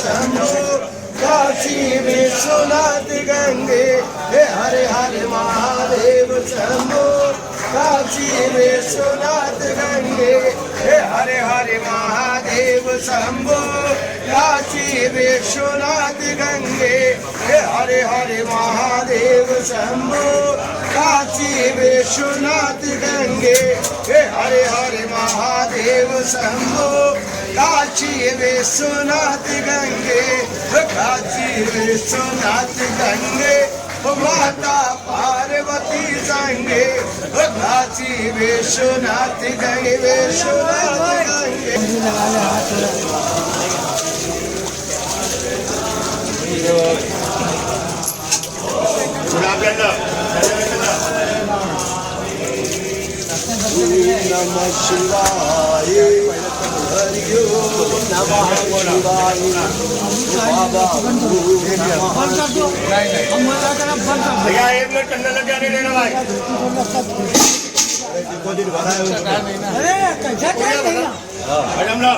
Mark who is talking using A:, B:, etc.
A: शंभो काशी विश्वनाथ गंगे हे हरे हरे महादेव शंभो काशी विश्वनाथ गंगे हे हरे हरे महादेव शंभो काशी विश्वनाथ गंगे हे हरे हरे महादेव शंभो काशी विश्वनाथ गंगे हे हरे हरे महादेव शंभो काशी विश्वनाथ गंगे काशी विश्वनाथ गंगे माता पार्वती संगे काशी विश्वनाथ गंगे विश्वनाथ गंगे नमः शिवाय हरि ओम नमः शिवाय बाबा भैया एक मिनट ठंडा लग जाने देना भाई
B: अरे कैसा क्या मैडम ना